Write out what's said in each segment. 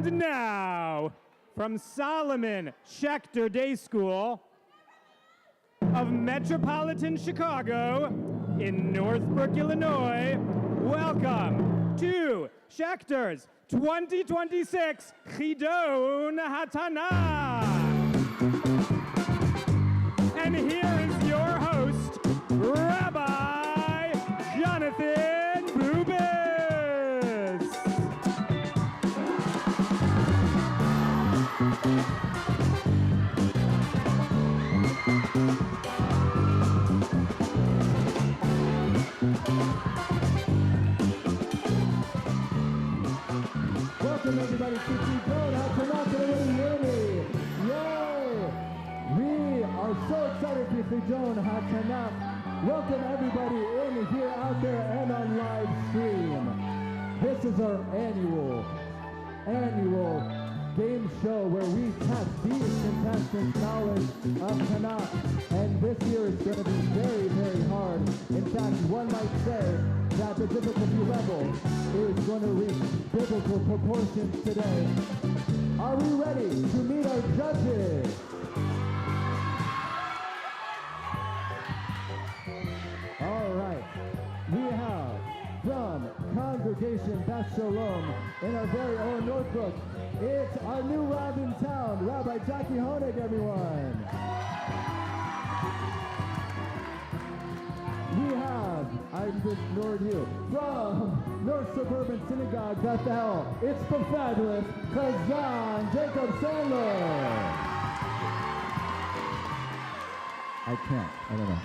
And now, from Solomon Schechter Day School of Metropolitan Chicago in Northbrook, Illinois, welcome to Schechter's 2026 Chidon HaTanach. And here is your host, Rabbi Jonathan Bubis. Welcome everybody to Chidon HaTanach. Everybody hear me? Yay! We are so excited for Chidon HaTanach. Welcome everybody in here, out there, and on live stream. This is our annual game show where we test these contestants' knowledge of Tanakh. And this year is going to be very, very hard. In fact, one might say that the difficulty level is going to reach biblical proportions today. Are we ready to meet our judges? All right. We have from Congregation Beth Shalom in our very own Northbrook, it's our new Rab in town, Rabbi Chidon HaTanach, everyone. We have, I just ignored you, from North Suburban Synagogue, Bethel, it's the fabulous Chazan Jacob Sandler. I don't know.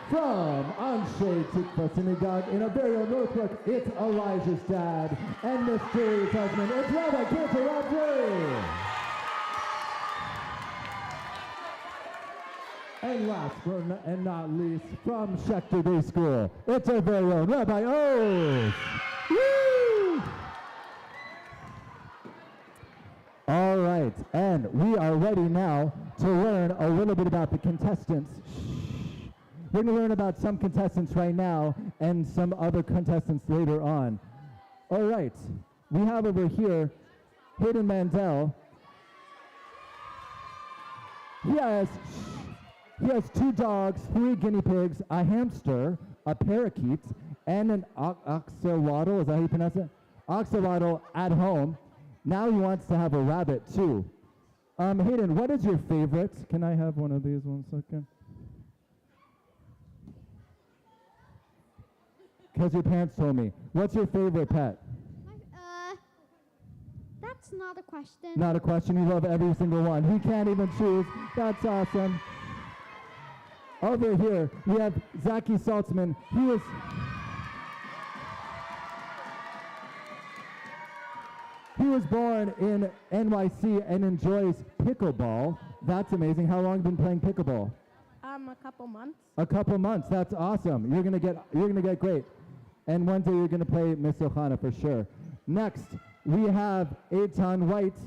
From Anshe Tikva Synagogue in our very own Northbrook, it's Elijah's dad and Miss Jerry's husband. It's Rabbi Cantor Rob Jerry. And last but not least, from Schechter Day School, it's our very own Rabbi O's. Woo! All right, and we are ready now to learn a little bit about the contestants. We're going to learn about some contestants right now and some other contestants later on. All right, we have over here Hayden Mandel. He has 2 dogs, 3 guinea pigs, a hamster, a parakeet, and an axolotl. Is that how you pronounce it? Axolotl at home. Now he wants to have a rabbit too. Hayden, what is your favorite? Can I have one of these 1 second? Because your parents told me. What's your favorite pet? That's not a question. Not a question. You love every single one. He can't even choose. That's awesome. Over here, we have Zaki Saltzman. He was born in NYC and enjoys pickleball. That's amazing. How long have you been playing pickleball? A couple months. A couple months. That's awesome. You're gonna get great. And one day you're gonna play Miss Ohana for sure. Next, we have Eitan White.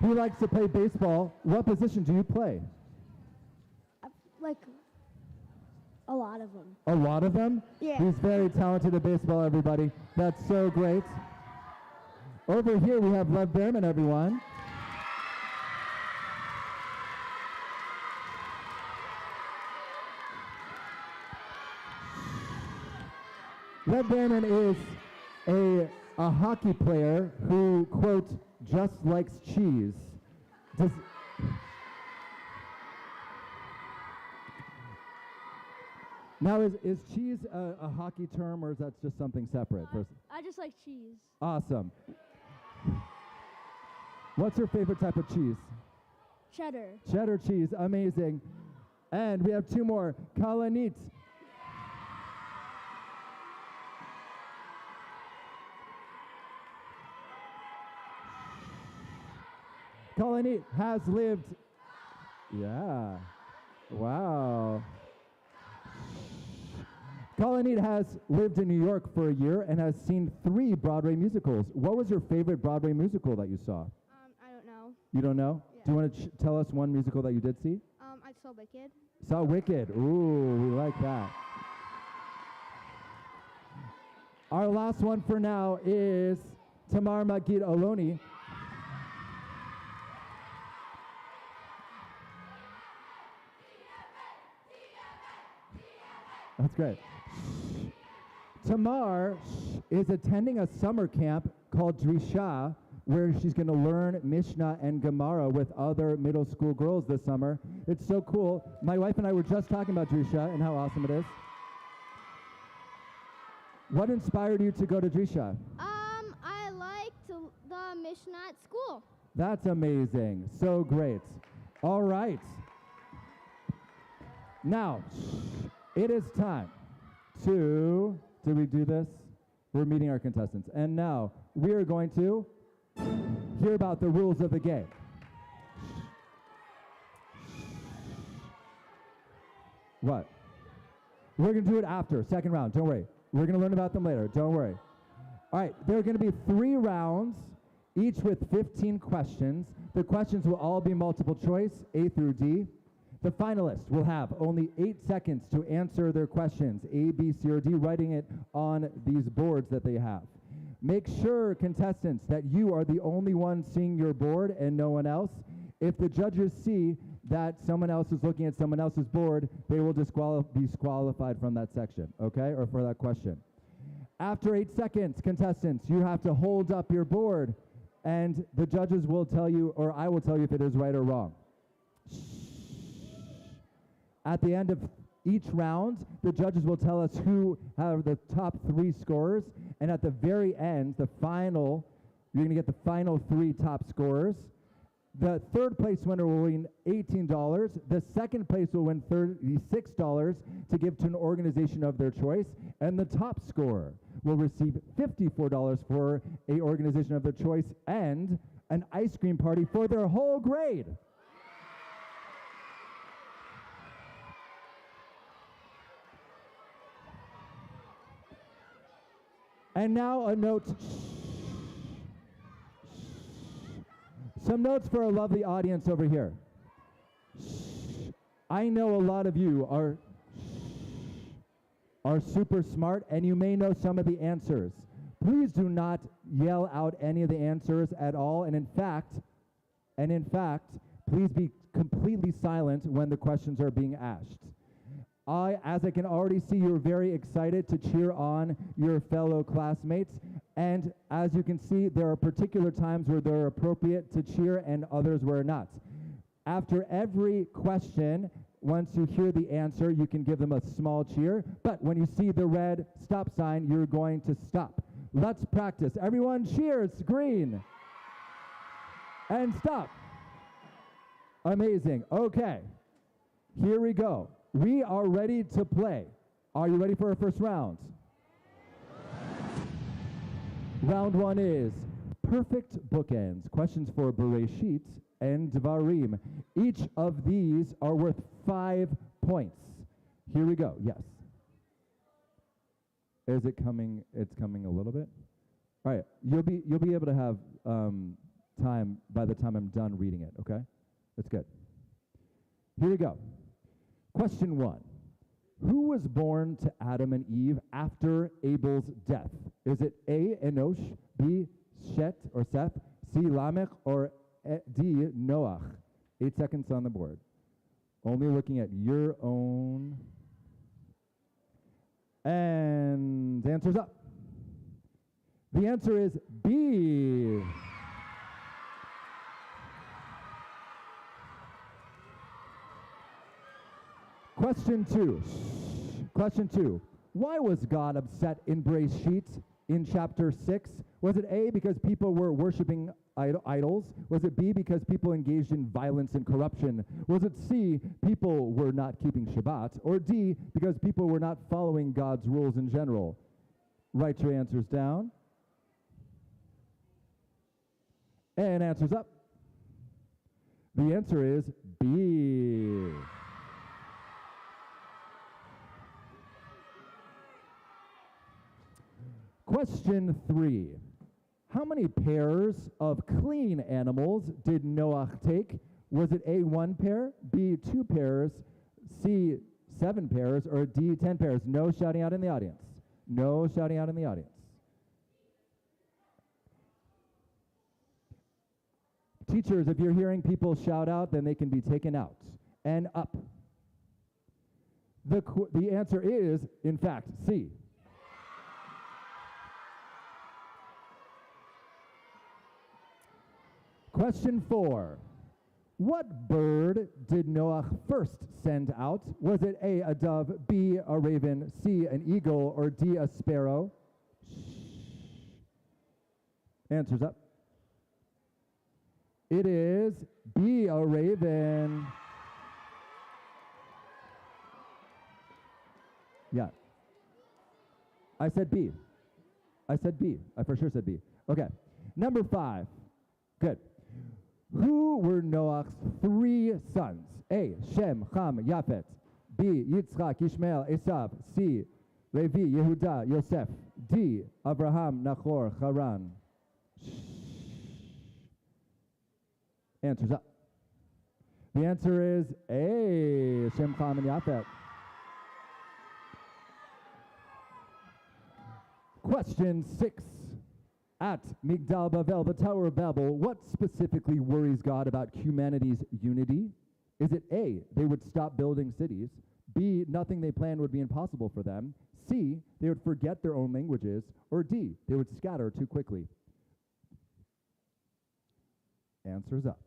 He likes to play baseball. What position do you play? Like a lot of them. A lot of them? Yeah. He's very talented at baseball, everybody. That's so great. Over here we have Lev Behrman, everyone. Lev Behrman is a hockey player who, quote, just likes cheese. Now, is cheese a hockey term, or is that just something separate? I just like cheese. Awesome. What's your favorite type of cheese? Cheddar. Cheddar cheese, amazing. And we have 2 more. Kalanit. Kalanit has lived, wow. Kalanit has lived in New York for a year and has seen 3 Broadway musicals. What was your favorite Broadway musical that you saw? I don't know. You don't know? Yeah. Do you want to tell us one musical that you did see? I saw Wicked. Saw Wicked. Ooh, we like that. Our last one for now is Tamar Magid Oloni. That's great. Tamar is attending a summer camp called Drisha, where she's going to learn Mishnah and Gemara with other middle school girls this summer. It's so cool. My wife and I were just talking about Drisha and how awesome it is. What inspired you to go to Drisha? I liked the Mishnah at school. That's amazing. So great. All right. Now, it is time to, did we do this? We're meeting our contestants. And now, we are going to hear about the rules of the game. What? We're going to do it after, second round. Don't worry. We're going to learn about them later. Don't worry. All right. There are going to be 3 rounds, each with 15 questions. The questions will all be multiple choice, A through D. The finalists will have only 8 seconds to answer their questions, A, B, C, or D, writing it on these boards that they have. Make sure, contestants, that you are the only one seeing your board and no one else. If the judges see that someone else is looking at someone else's board, they will be disqualified from that section, okay, or for that question. After 8 seconds, contestants, you have to hold up your board, and the judges will tell you, or I will tell you if it is right or wrong. At the end of each round, the judges will tell us who have the top 3 scorers, and at the very end, the final, you're going to get the final 3 top scorers. The third place winner will win $18. The second place will win $36 to give to an organization of their choice, and the top scorer will receive $54 for an organization of their choice and an ice cream party for their whole grade. And now a note. Some notes for our lovely audience over here. I know a lot of you are super smart, and you may know some of the answers. Please do not yell out any of the answers at all, and in fact, please be completely silent when the questions are being asked. As I can already see, you're very excited to cheer on your fellow classmates. And as you can see, there are particular times where they're appropriate to cheer and others where not. After every question, once you hear the answer, you can give them a small cheer. But when you see the red stop sign, you're going to stop. Let's practice. Everyone cheers, green. And stop. Amazing. Okay. Here we go. We are ready to play. Are you ready for our first round? Round 1 is perfect bookends. Questions for Bereshit and Dvarim. Each of these are worth 5 points. Here we go. Yes. Is it coming? It's coming a little bit. All right. You'll be able to have time by the time I'm done reading it. Okay. That's good. Here we go. Question 1. Who was born to Adam and Eve after Abel's death? Is it A, Enosh, B, Shet or Seth, C, Lamech, or D, Noach? 8 seconds on the board. Only looking at your own. And the answer's up. The answer is B. Question 2. Question 2. Why was God upset in Bereshit in chapter 6? Was it A, because people were worshiping idols? Was it B, because people engaged in violence and corruption? Was it C, people were not keeping Shabbat? Or D, because people were not following God's rules in general? Write your answers down. And answers up. The answer is B. Question 3. How many pairs of clean animals did Noach take? Was it A, 1 pair, B, 2 pairs, C, 7 pairs, or D, 10 pairs? No shouting out in the audience. No shouting out in the audience. Teachers, if you're hearing people shout out, then they can be taken out and up. The answer is, in fact, C. Question 4. What bird did Noah first send out? Was it A, a dove, B, a raven, C, an eagle, or D, a sparrow? Answers up. It is B, a raven. Yeah. I said B. I for sure said B. Okay. Number 5. Good. Who were Noah's 3 sons? A, Shem, Ham, Yafet. B, Yitzchak, Ishmael, Esav. C, Levi, Yehuda, Yosef. D, Abraham, Nachor, Haran. Answers up. The answer is A, Shem, Ham, and Yafet. Question 6. At Migdal Bavel, the Tower of Babel, what specifically worries God about humanity's unity? Is it A, they would stop building cities, B, nothing they planned would be impossible for them, C, they would forget their own languages, or D, they would scatter too quickly? Answers up.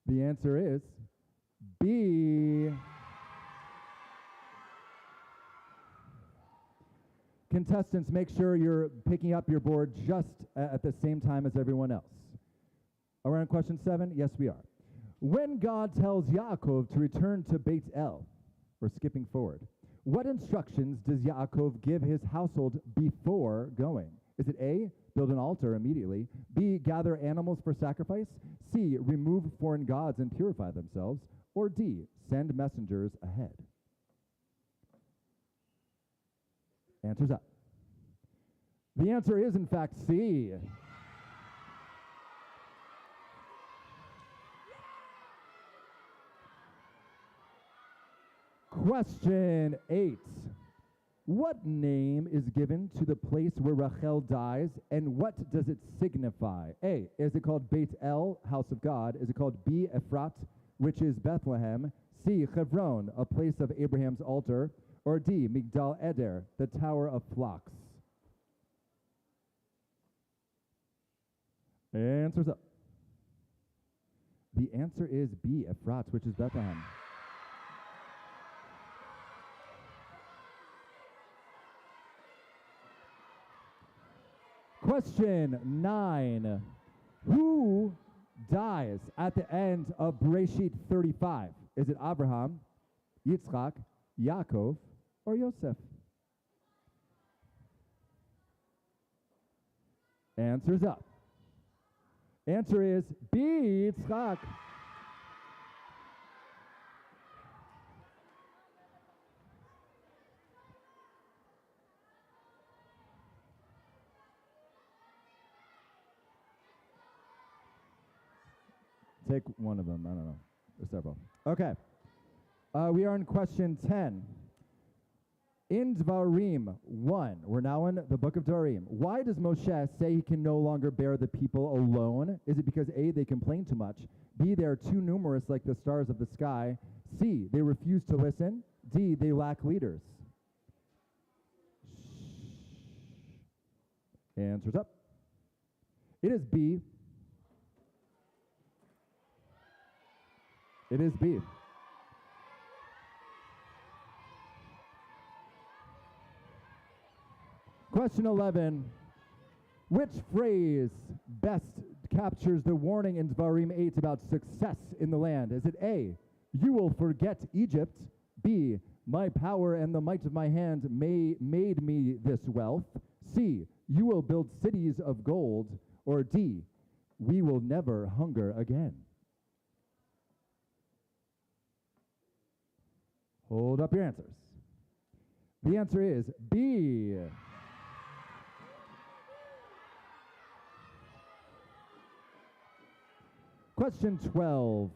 The answer is B. Contestants, make sure you're picking up your board just at the same time as everyone else. Are we on question 7? Yes, we are. When God tells Yaakov to return to Beit El, we're skipping forward, what instructions does Yaakov give his household before going? Is it A, build an altar immediately, B, gather animals for sacrifice, C, remove foreign gods and purify themselves, or D, send messengers ahead? Answers up. The answer is, in fact, C. Question 8. What name is given to the place where Rachel dies, and what does it signify? A, is it called Beit El, house of God? Is it called B, Ephrat, which is Bethlehem? C, Hebron, a place of Abraham's altar? Or D, Migdal Eder, the Tower of Flocks? Answers up. The answer is B, Ephrat, which is Bethlehem. Question 9. Who dies at the end of Bereshit 35? Is it Abraham, Yitzchak, Yaakov, or Yosef? Answer's up. Answer is B, Yitzchak. Take one of them. I don't know. There's several. Okay. We are in question 10. In Dvarim 1, we're now in the book of Dvarim. Why does Moshe say he can no longer bear the people alone? Is it because A, they complain too much, B, they are too numerous like the stars of the sky, C, they refuse to listen, D, they lack leaders? Answers up. It is B. It is B. Question 11. Which phrase best captures the warning in Dvarim 8 about success in the land? Is it A, you will forget Egypt, B, my power and the might of my hand made me this wealth, C, you will build cities of gold, or D, we will never hunger again? Hold up your answers. The answer is B. Question 12.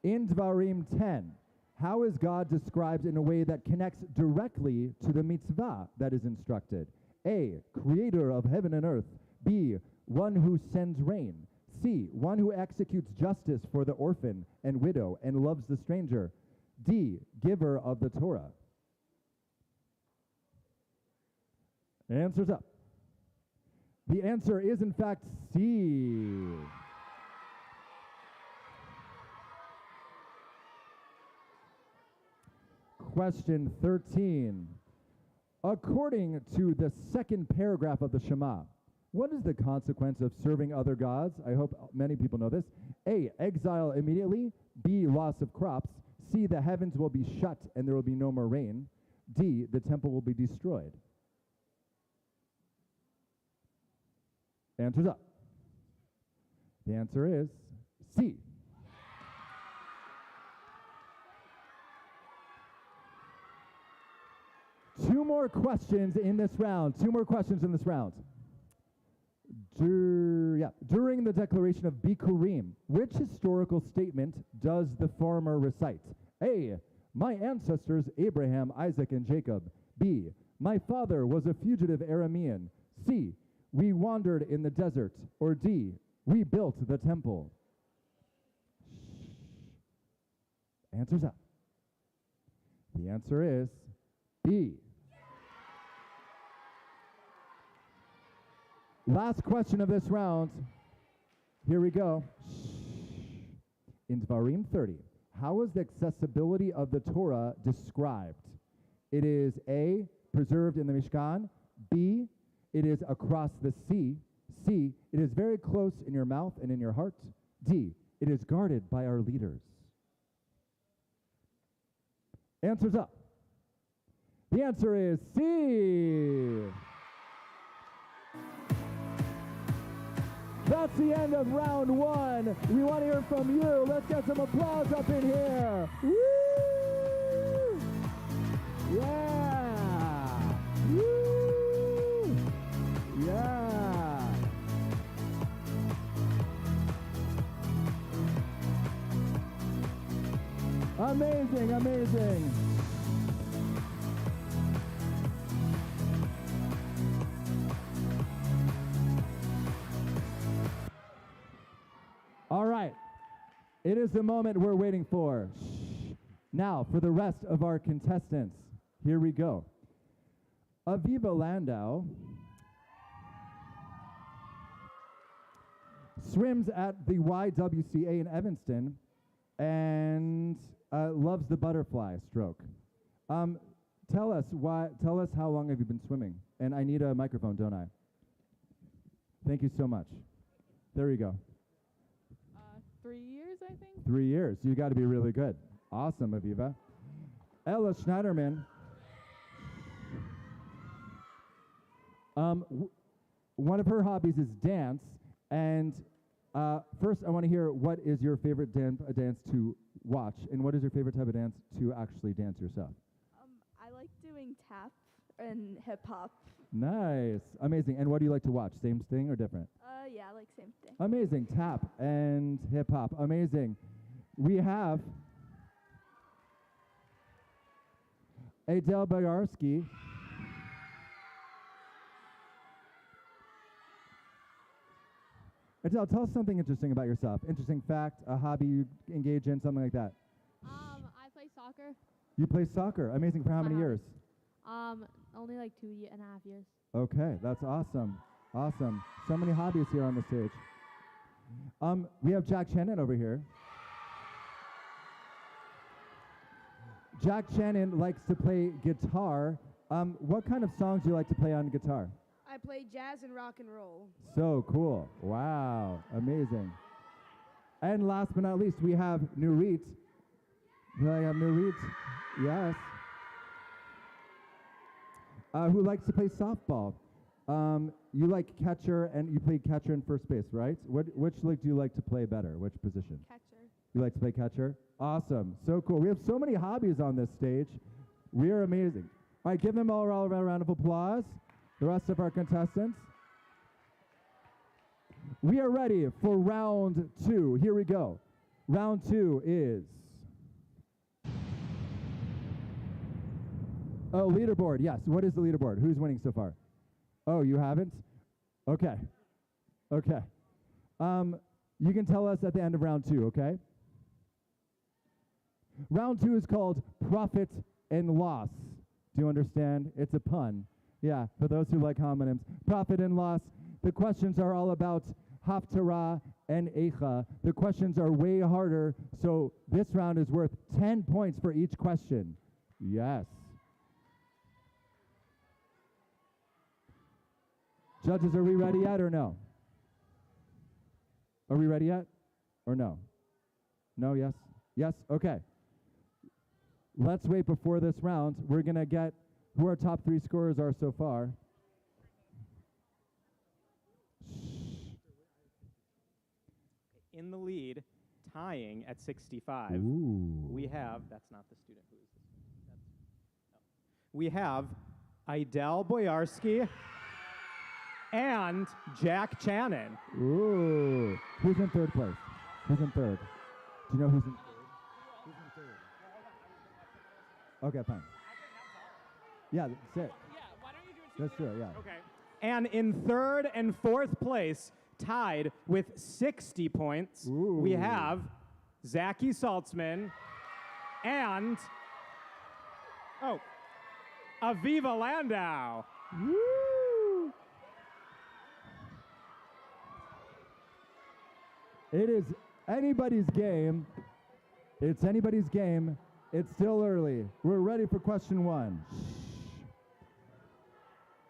In Dvarim 10, how is God described in a way that connects directly to the mitzvah that is instructed? A, creator of heaven and earth. B, one who sends rain. C, one who executes justice for the orphan and widow and loves the stranger. D, giver of the Torah. Answers up. The answer is, in fact, C. Question 13. According to the second paragraph of the Shema, what is the consequence of serving other gods? I hope many people know this. A, exile immediately. B, loss of crops. C, the heavens will be shut and there will be no more rain. D, the temple will be destroyed. Answers up. The answer is C. Two more questions in this round. During the declaration of Bikurim, which historical statement does the farmer recite? A, my ancestors Abraham, Isaac, and Jacob. B, my father was a fugitive Aramean. C, we wandered in the desert. Or D, we built the temple. Answers up. The answer is B. Last question of this round. Here we go. In Dvarim 30, how is the accessibility of the Torah described? It is A, preserved in the Mishkan. B, it is across the sea. C, it is very close in your mouth and in your heart. D, it is guarded by our leaders. Answers up. The answer is C. That's the end of round one. We want to hear from you. Let's get some applause up in here. Woo! Yeah! Woo! Yeah! Amazing, amazing. All right, it is the moment we're waiting for. Now, for the rest of our contestants, here we go. Aviva Landau swims at the YWCA in Evanston and loves the butterfly stroke. Tell us how long have you been swimming? And I need a microphone, don't I? Thank you so much. There you go. 3 years, I think. 3 years. You got to be really good. Awesome, Aviva. Ella Schneiderman. One of her hobbies is dance. And first, I want to hear, what is your favorite dance to watch? And what is your favorite type of dance to actually dance yourself? I like doing tap and hip hop. Nice. Amazing. And what do you like to watch? Same thing or different? Yeah, I like same thing. Amazing. Tap and hip hop. Amazing. We have Adele Boyarsky. Adele, tell us something interesting about yourself. Interesting fact, a hobby you engage in, something like that. I play soccer. You play soccer. Amazing. For how many years? Only like 2.5 years. Okay, that's awesome. Awesome. So many hobbies here on the stage. We have Jack Shannon over here. Jack Shannon likes to play guitar. What kind of songs do you like to play on guitar? I play jazz and rock and roll. So cool. Wow. Amazing. And last but not least, we have Nurit. Do I have Nurit? Yes. Who likes to play softball. You like catcher, and you play catcher and first base, right? Which do you like to play better? Which position? Catcher. You like to play catcher? Awesome. So cool. We have so many hobbies on this stage. We are amazing. All right, give them all a round of applause. The rest of our contestants. We are ready for round two. Here we go. Round two is... Oh, leaderboard. Yes. What is the leaderboard? Who's winning so far? Oh, you haven't? Okay. Okay. You can tell us at the end of round 2, okay? Round 2 is called profit and loss. Do you understand? It's a pun. Yeah, for those who like homonyms. Profit and loss. The questions are all about haftarah and eicha. The questions are way harder, so this round is worth 10 points for each question. Yes. Judges, are we ready yet or no? Are we ready yet or no? No, yes? Yes? Okay. Let's wait before this round. We're going to get who our top 3 scorers are so far. In the lead, tying at 65. Ooh. We have, that's not the student who is this. No. We have Idel Boyarsky and Jack Channon. Ooh. Who's in third place? Who's in third? Do you know who's in third? Who's in third? Okay, fine. Yeah, that's it. Yeah, why don't you do it? Let's do it, yeah. Okay. And in third and fourth place, tied with 60 points, we Ooh. have Zachy Saltzman and, Aviva Landau. Woo! It is anybody's game. It's anybody's game. It's still early. We're ready for question 1.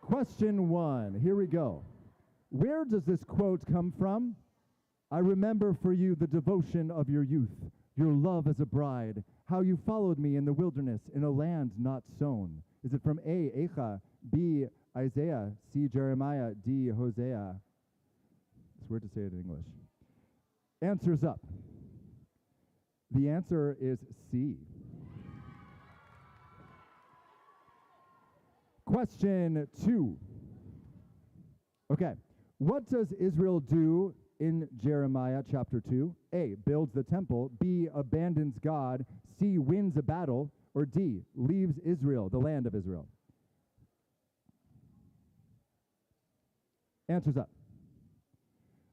Question 1. Here we go. Where does this quote come from? I remember for you the devotion of your youth, your love as a bride, how you followed me in the wilderness in a land not sown. Is it from A, Eicha, B, Isaiah, C, Jeremiah, D, Hosea? It's weird to say it in English. Answers up. The answer is C. Question 2. Okay. What does Israel do in Jeremiah chapter 2? A, builds the temple. B, abandons God. C, wins a battle. Or D, leaves Israel, the land of Israel? Answers up.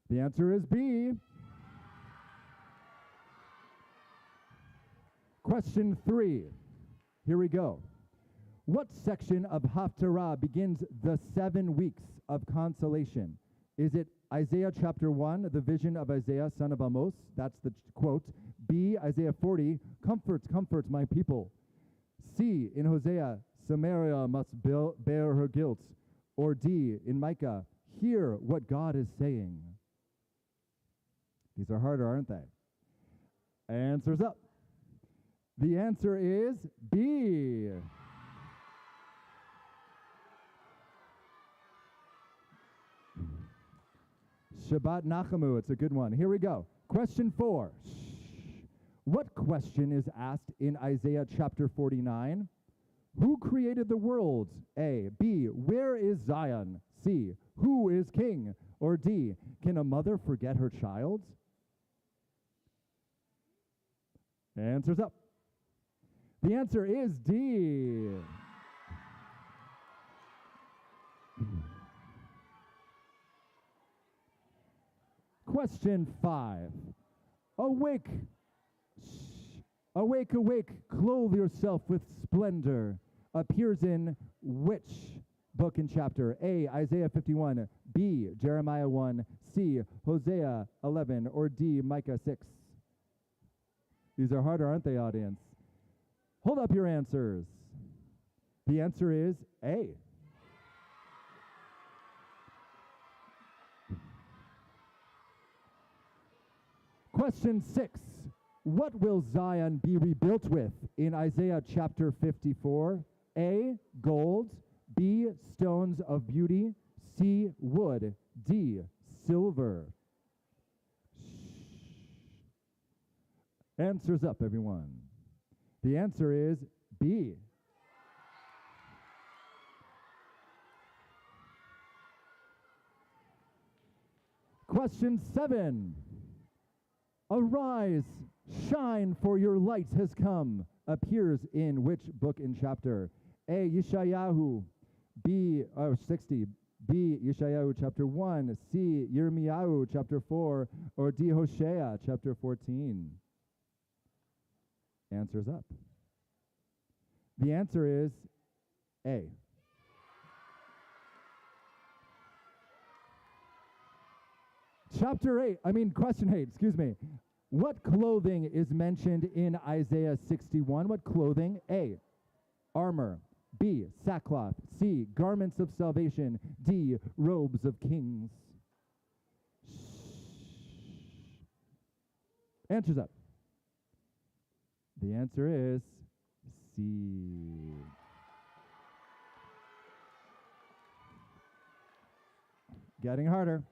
The answer is B. Question 3. Here we go. What section of Haftarah begins the 7 weeks of consolation? Is it Isaiah chapter 1, the vision of Isaiah, son of Amos? That's the quote. B, Isaiah 40, comfort, comfort my people. C, in Hosea, Samaria must bear her guilt. Or D, in Micah, hear what God is saying. These are harder, aren't they? Answers up. The answer is B. Shabbat Nachamu, it's a good one. Here we go. Question 4. What question is asked in Isaiah chapter 49? Who created the world? A. B. Where is Zion? C. Who is king? Or D. Can a mother forget her child? Answers up. The answer is D. Question 5. Awake. Awake, awake, clothe yourself with splendor. Appears in which book and chapter? A, Isaiah 51. B, Jeremiah 1. C, Hosea 11. Or D, Micah 6. These are harder, aren't they, audience? Hold up your answers. The answer is A. Question 6. What will Zion be rebuilt with in Isaiah chapter 54? A, gold. B, stones of beauty. C, wood. D, silver. Answers up, everyone. The answer is B. Question 7. Arise, shine, for your light has come. Appears in which book and chapter? A, Yeshayahu. B, 60. B. Yeshayahu chapter 1, C. Yirmiyahu chapter 4, or D. Hosea chapter 14? Answer's up. The answer is A. Question 8, excuse me. What clothing is mentioned in Isaiah 61? What clothing? A. Armor. B. Sackcloth. C. Garments of salvation. D. Robes of kings. Answers up. The answer is C. Getting harder.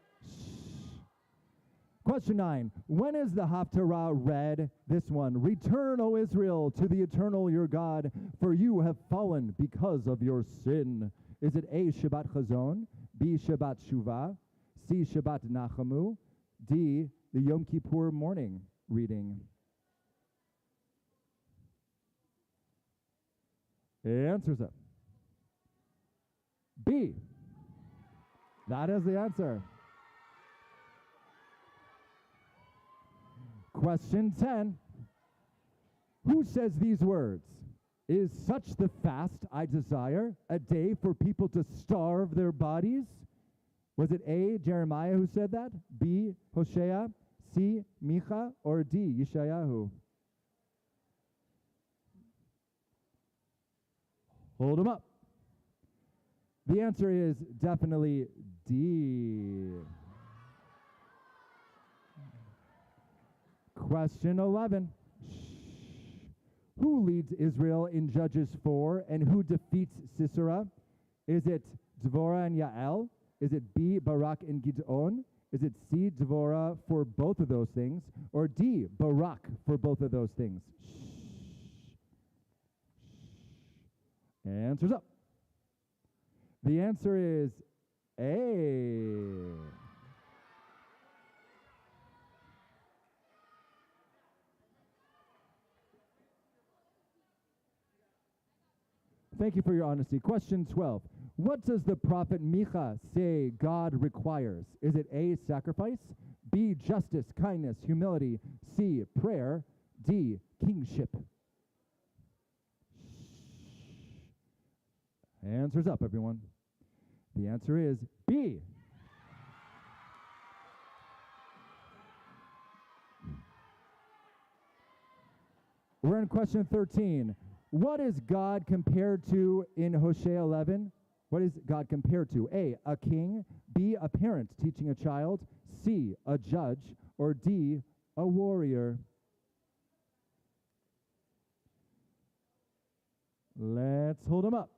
Question 9. When is the Haftarah read? This one. Return, O Israel, to the eternal your God, for you have fallen because of your sin. Is it A. Shabbat Chazon, B. Shabbat Shuvah, C. Shabbat Nachamu, D. the Yom Kippur morning reading? Answers up. B. That is the answer. Question 10. Who says these words? Is such the fast I desire, a day for people to starve their bodies? Was it A, Jeremiah who said that? B, Hosea, C, Micha, or D, Yeshayahu? Hold them up. The answer is definitely D. Question 11. Who leads Israel in Judges 4 and who defeats Sisera? Is it Dvorah and Yael? Is it B, Barak and Gideon? Is it C, Dvorah for both of those things? Or D, Barak for both of those things? Answers up. The answer is A. Thank you for your honesty. Question 12. What does the prophet Micha say God requires? Is it A, sacrifice, B, justice, kindness, humility, C, prayer, D, kingship? Answers up, everyone. The answer is B. We're in question 13. What is God compared to in Hosea 11? What is God compared to? A, a king, B, a parent teaching a child, C, a judge, or D, a warrior? Let's hold them up.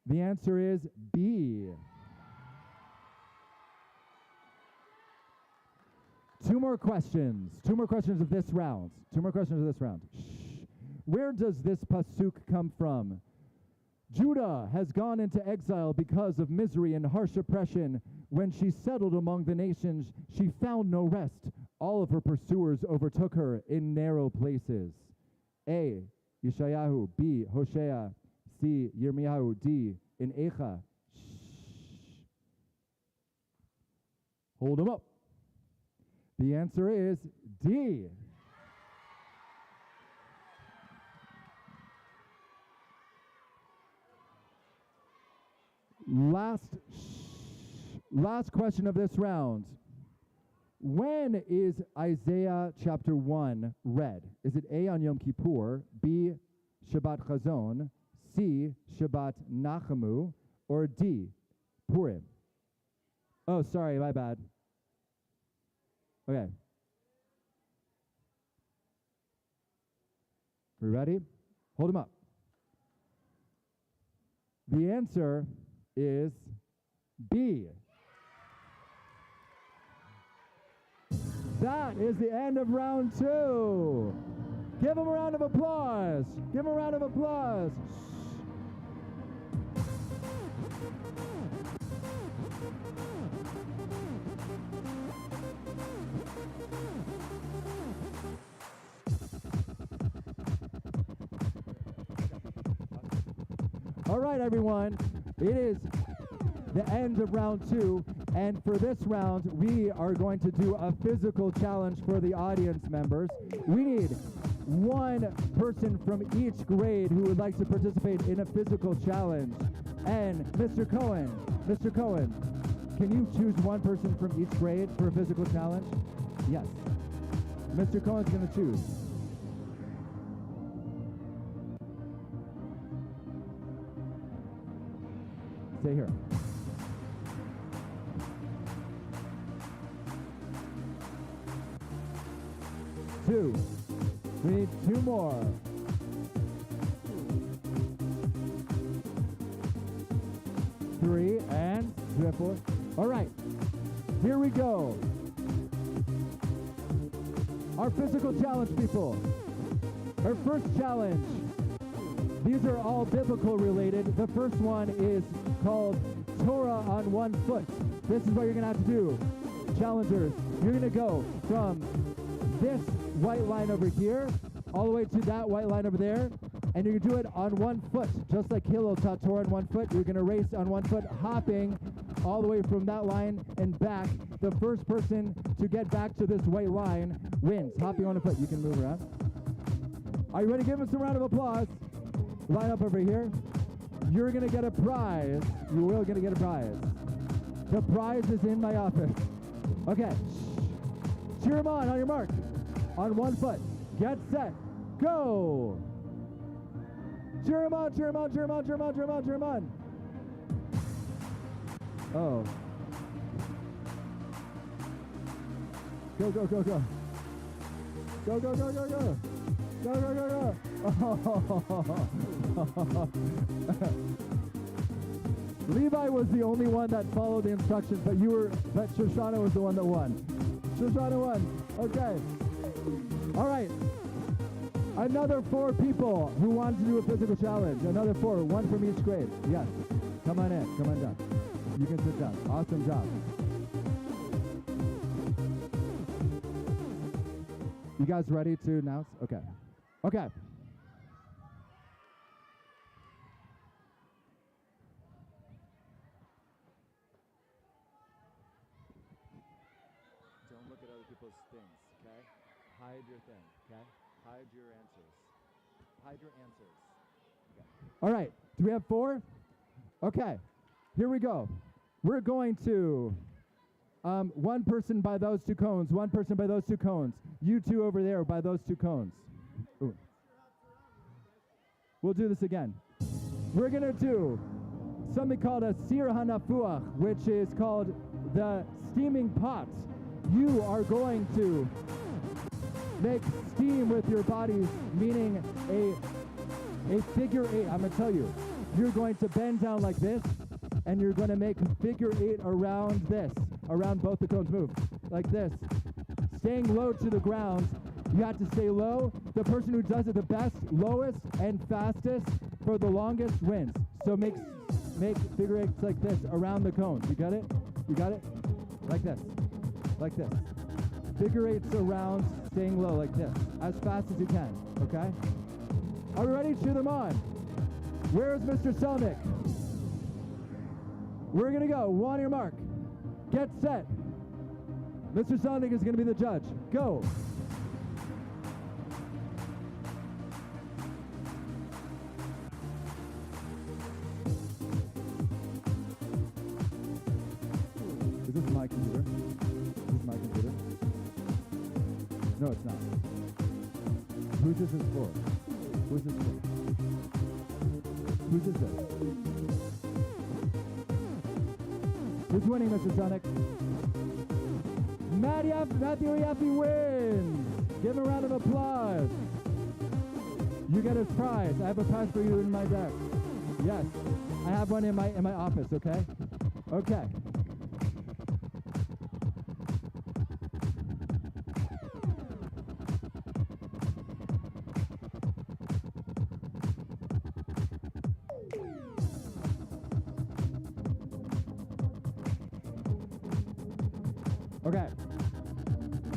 The answer is B. Two more questions of this round. Where does this pasuk come from? Judah has gone into exile because of misery and harsh oppression. When she settled among the nations, she found no rest. All of her pursuers overtook her in narrow places. A, Yeshayahu, B, Hosea, C, Yirmiyahu, D, in Echa. Hold them up. The answer is D. Last question of this round. When is Isaiah chapter 1 read? Is it A, on Yom Kippur, B, Shabbat Chazon, C, Shabbat Nachamu, or D, Purim? Oh, sorry, my bad. Okay. We ready? Hold them up. The answer is B. That is the end of round 2. Give them a round of applause. Give them a round of applause. All right, everyone. It is the end of round 2. And for this round, we are going to do a physical challenge for the audience members. We need one person from each grade who would like to participate in a physical challenge. And Mr. Cohen, can you choose one person from each grade for a physical challenge? Yes. Mr. Cohen's going to choose. Stay here. Two. We need 2 more. Three, and we have 4. All right, here we go. Our physical challenge, people. Our first challenge. These are all biblical related. The first one is called Torah on 1 foot. This is what you're gonna have to do. Challengers, you're gonna go from this white line over here all the way to that white line over there, and you're gonna do it on 1 foot, just like Hillel taught Torah on 1 foot. You're gonna race on 1 foot, hopping all the way from that line and back. The first person to get back to this white line wins. Hopping on 1 foot. You can move around. Are you ready? Give us a round of applause. Line up over here. You're gonna get a prize. You will gonna get a prize. The prize is in my office. Okay. Cheer them on your mark. On 1 foot. Get set. Go. Cheer them on, cheer them on, cheer them on, cheer them on, cheer them on, cheer them on. Oh. Go, go, go, go. Go, go, go, go, go. Go, go, go, go. Oh. Levi was the only one that followed the instructions, but Shoshana was the one that won. Shoshana won. Okay. All right. Another 4 people who want to do a physical challenge. Another 4, 1 from each grade. Yes. Come on in. Come on down. You can sit down. Awesome job. You guys ready to announce? Okay. Okay. Don't look at other people's things, okay? Hide your thing, okay? Hide your answers. Hide your answers. Okay. All right. Do we have 4? Okay. Here we go. We're going to 1 person by those 2 cones, 1 person by those 2 cones. You 2 over there by those 2 cones. Ooh. We'll do this again. We're going to do something called a sir hanafuach, which is called the steaming pot. You are going to make steam with your bodies, meaning a figure 8. I'm going to tell you. You're going to bend down like this, and you're going to make a figure 8 around this, around both the cones. Move like this. Staying low to the ground. You have to stay low. The person who does it the best, lowest, and fastest for the longest wins. So make figure 8s like this around the cones. You got it? You got it? Like this. Like this. Figure 8s around, staying low like this. As fast as you can, okay? Are we ready? Cheer them on. Where is Mr. Selnick? We're going to go. 1 on your mark. Get set. Mr. Selnick is going to be the judge. Go. Is this my computer? Is this my computer? No, it's not. Who's this is for? Who's this for? Who's this for? Who's winning, Mr. Sonic? Matthew Yaffe wins! Give him a round of applause. You get his prize. I have a prize for you in my desk. Yes. I have one in my office, okay? Okay. Okay.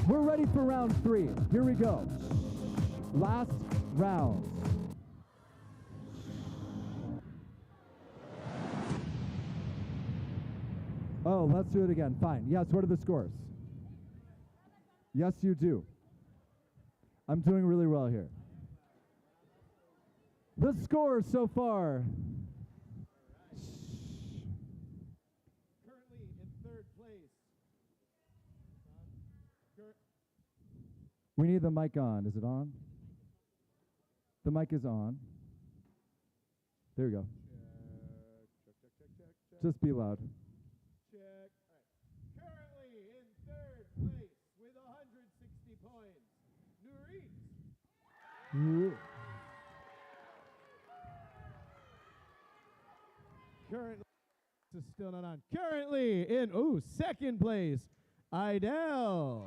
We're ready for round 3. Here we go. Last round. Oh, let's do it again. Fine. Yes, what are the scores? Yes, you do. I'm doing really well here. The scores so far. Currently in third place. We need the mic on. Is it on? The mic is on. There you go. Check. Just be loud. Check. All right. Currently in third place with 160 points, Nurit. Currently, this is still not on. Currently in second place, Idel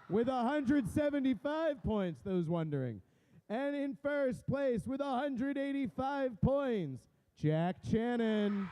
with 175 points. Those wondering, and in first place with 185 points, Jack Channon.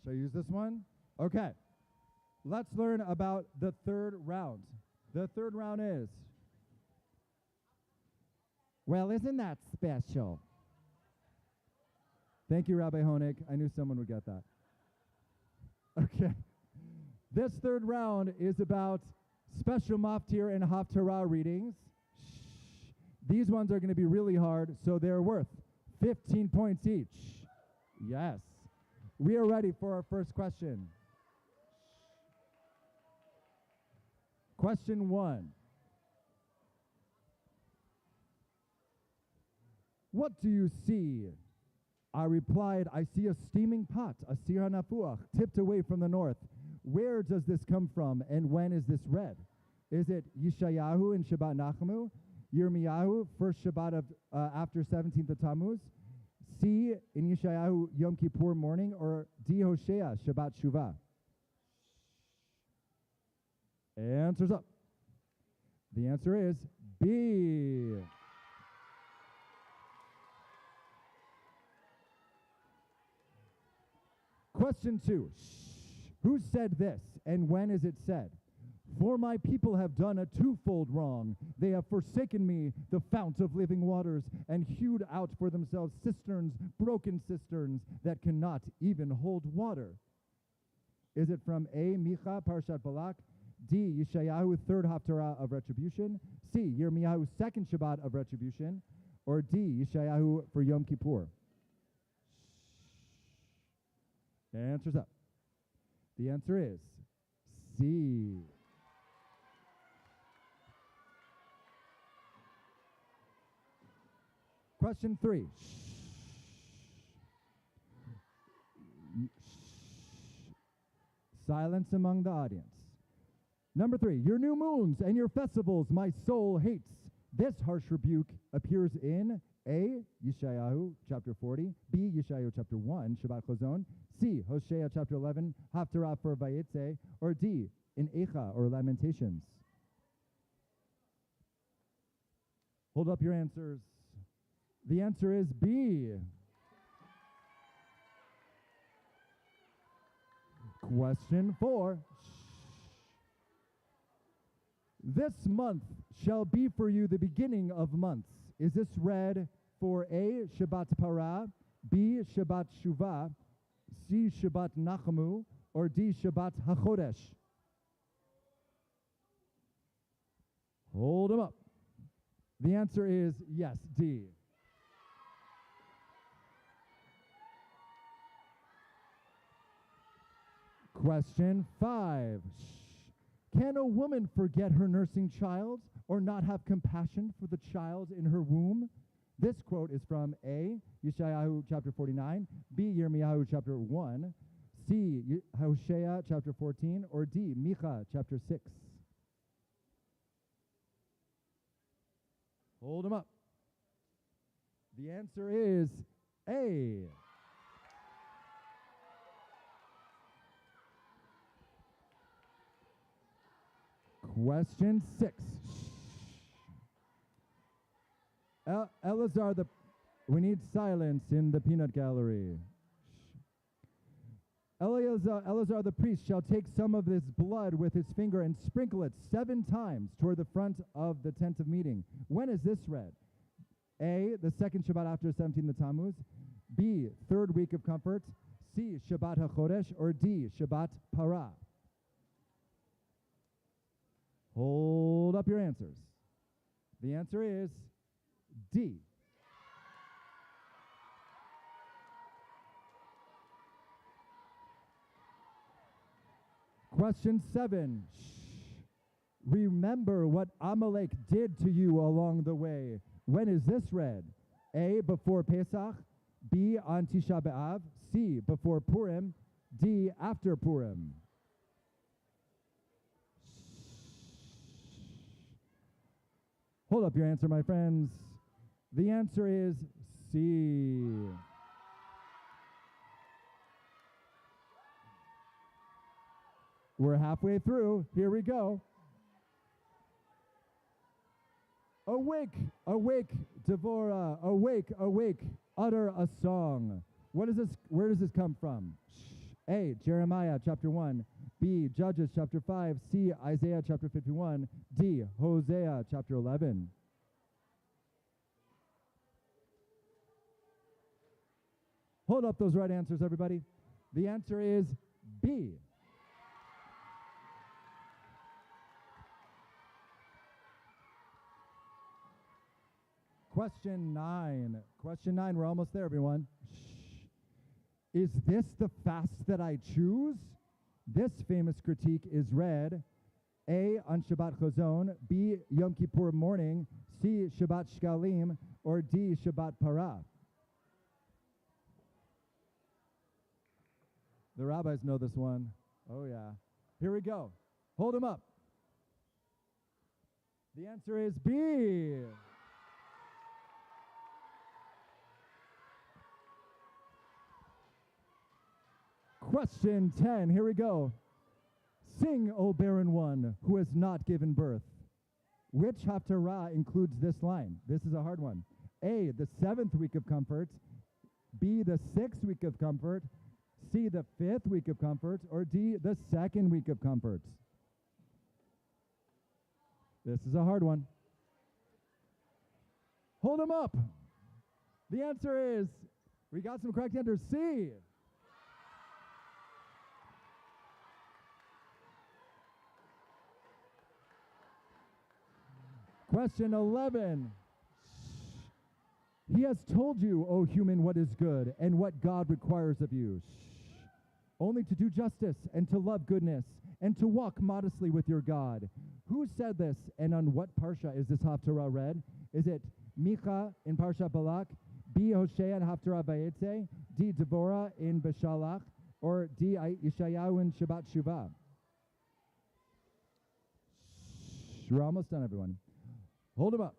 Should I use this one? Okay. Let's learn about the third round. The third round is, well, isn't that special? Thank you, Rabbi Honig. I knew someone would get that. Okay. This third round is about special maftir and haftarah readings. These ones are going to be really hard, so they're worth 15 points each. Yes. We are ready for our first question. Question 1. What do you see? I replied, I see a steaming pot, a sir hanapuach, tipped away from the north. Where does this come from, and when is this read? Is it Yeshayahu in Shabbat Nachamu, Yirmiyahu, first Shabbat of after 17th of Tammuz, C in Yeshayahu Yom Kippur morning, or D Hosea Shabbat Shuvah? Answers up. The answer is B. Question 2. Who said this, and when is it said? For my people have done a twofold wrong. They have forsaken me, the fount of living waters, and hewed out for themselves cisterns, broken cisterns, that cannot even hold water. Is it from A, Micha, Parshat Balak, D, Yeshayahu, third Haftarah of retribution, C, Yirmiyahu, second Shabbat of retribution, or D, Yeshayahu for Yom Kippur? Answers up. The answer is C. Question 3. Silence among the audience. Number 3. Your new moons and your festivals my soul hates. This harsh rebuke appears in A, Yeshayahu chapter 40, B, Yeshayahu chapter 1, Shabbat Chazon, C, Hosea chapter 11, Haftarah for Vayetze, or D, in Echa or Lamentations. Hold up your answers. The answer is B. Question 4. This month shall be for you the beginning of months. Is this read for A, Shabbat Parah, B, Shabbat Shuvah, C, Shabbat Nachamu, or D, Shabbat HaChodesh? Hold them up. The answer is yes, D. Question 5. Can a woman forget her nursing child or not have compassion for the child in her womb? This quote is from A, Yeshayahu chapter 49, B, Yirmiyahu chapter 1, C, Hosea chapter 14, or D, Micha chapter 6. Hold them up. The answer is A. Question 6. Eleazar we need silence in the peanut gallery. Eleazar the priest shall take some of this blood with his finger and sprinkle it 7 times toward the front of the tent of meeting. When is this read? A, the second Shabbat after 17 the Tammuz, B, third week of comfort, C, Shabbat HaChodesh, or D, Shabbat Parah. Hold up your answers. The answer is D. Question 7. Remember what Amalek did to you along the way. When is this read? A, before Pesach, B, on Tisha B'Av, C, before Purim, D, after Purim. Hold up your answer, my friends. The answer is C. We're halfway through. Here we go. Awake, awake, Devorah. Awake, awake. Utter a song. What is this? Where does this come from? A, Jeremiah chapter 1. B, Judges chapter 5. C, Isaiah chapter 51. D, Hosea chapter 11. Hold up those right answers, everybody. The answer is B. Question 9. Question 9, we're almost there, everyone. Is this the fast that I choose? This famous critique is read A, on Shabbat Chazon, B, Yom Kippur morning, C, Shabbat Shkalim, or D, Shabbat Parah. The rabbis know this one. Oh, yeah. Here we go. Hold them up. The answer is B. Question 10, here we go. Sing, O barren one who has not given birth. Which haftarah includes this line? This is a hard one. A, the 7th week of comfort. B, the 6th week of comfort. C, the 5th week of comfort. Or D, the 2nd week of comfort. This is a hard one. Hold them up. The answer is, we got some correct answers. C. Question 11. He has told you, O human, what is good and what God requires of you. Only to do justice and to love goodness and to walk modestly with your God. Who said this and on what parsha is this haftarah read? Is it Micha in Parsha Balak, B, Hosea in Haftarah Vayetze, D, Devorah in Beshalach, or D, Yeshayahu in Shabbat Shuvah? We're almost done, everyone. Hold them up.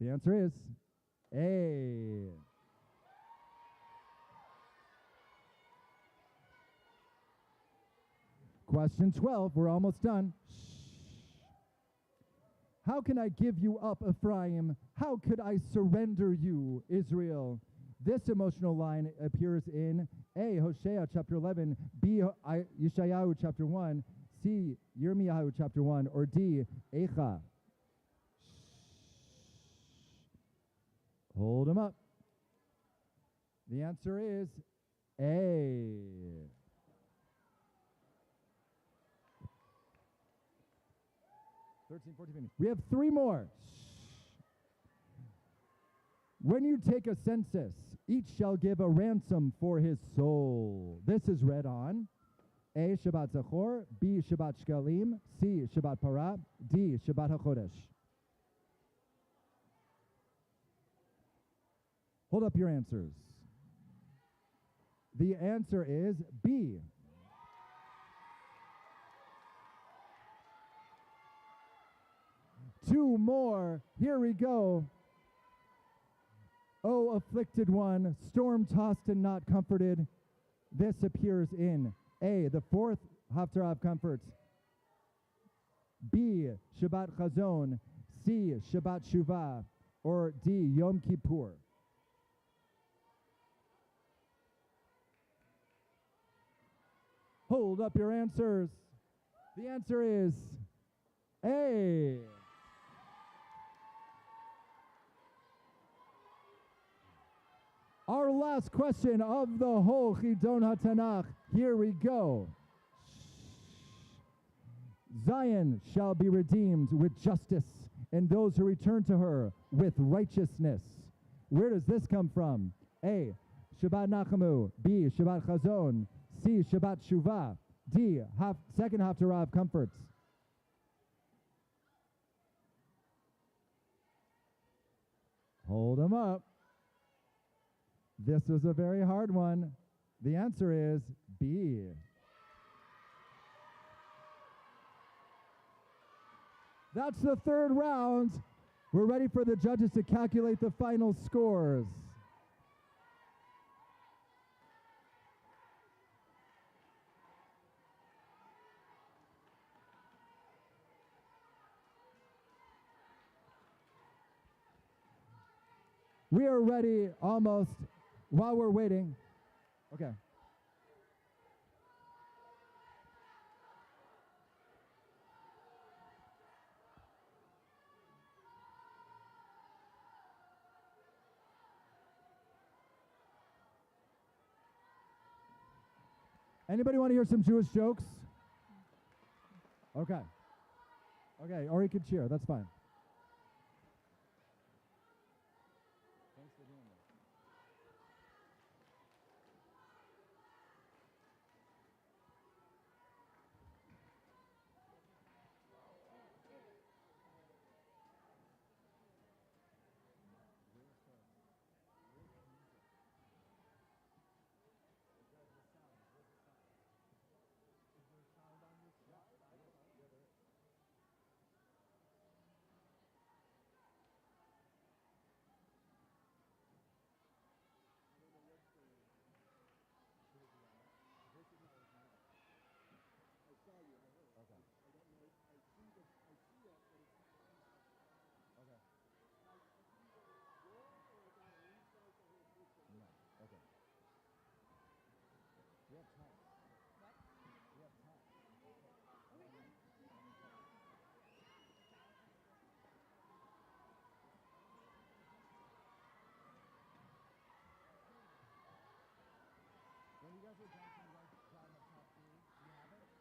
The answer is A. Question 12, we're almost done. How can I give you up, Ephraim? How could I surrender you, Israel? This emotional line appears in A, Hosea chapter 11, B, Yeshayahu chapter 1, C, Yirmiyahu chapter 1, or D, Eicha. Hold them up. The answer is A. We have 3 more. When you take a census, each shall give a ransom for his soul. This is read on A, Shabbat Zachor, B, Shabbat Shkalim, C, Shabbat Parah, D, Shabbat HaChodesh. Hold up your answers. The answer is B. Two more. Here we go. O afflicted one, storm-tossed and not comforted. This appears in A, the fourth Haftarah of Comfort, B, Shabbat Chazon, C, Shabbat Shuvah, or D, Yom Kippur. Hold up your answers. The answer is A. Our last question of the whole Chidon HaTanach. Here we go. Zion shall be redeemed with justice, and those who return to her with righteousness. Where does this come from? A, Shabbat Nachamu. B, Shabbat Chazon. C, Shabbat Shuvah. D, second Haftarah of Comforts. Hold them up. This is a very hard one. The answer is B. That's the third round. We're ready for the judges to calculate the final scores. We are ready almost. While we're waiting. Okay. Anybody want to hear some Jewish jokes? Okay. Okay, or you could cheer. That's fine.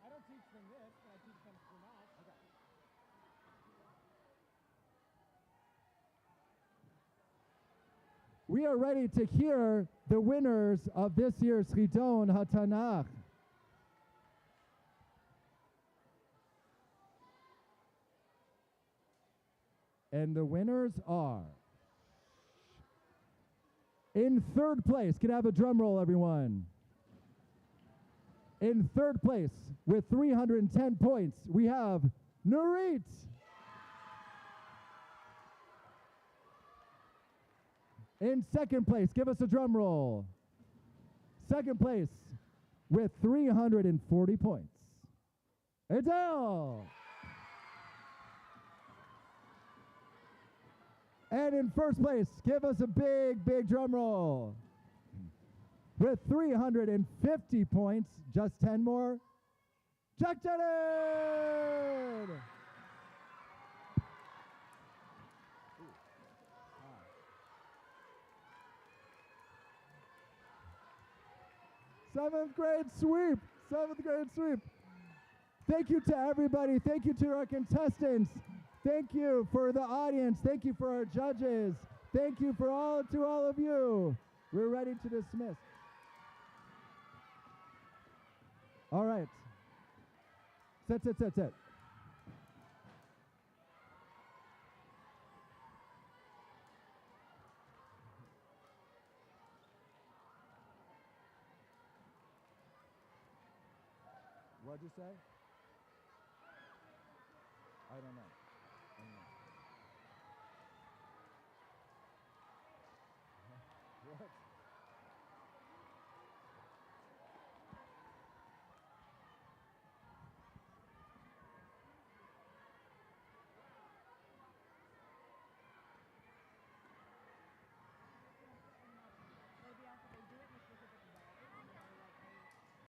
I don't teach them this, but I teach them Tanakh. Okay. We are ready to hear the winners of this year's Chidon HaTanach. And the winners are, in third place, can I have a drum roll, everyone? In third place, with 310 points, we have Nurit. In second place, give us a drum roll. Second place, with 340 points, Adele. And in first place, give us a big, big drum roll. With 350 points, just 10 more, Jack Jaden! Seventh grade sweep. Seventh grade sweep. Thank you to everybody. Thank you to our contestants. Thank you for the audience. Thank you for our judges. Thank you to all of you. We're ready to dismiss. All right. Sit. What'd you say? I don't know.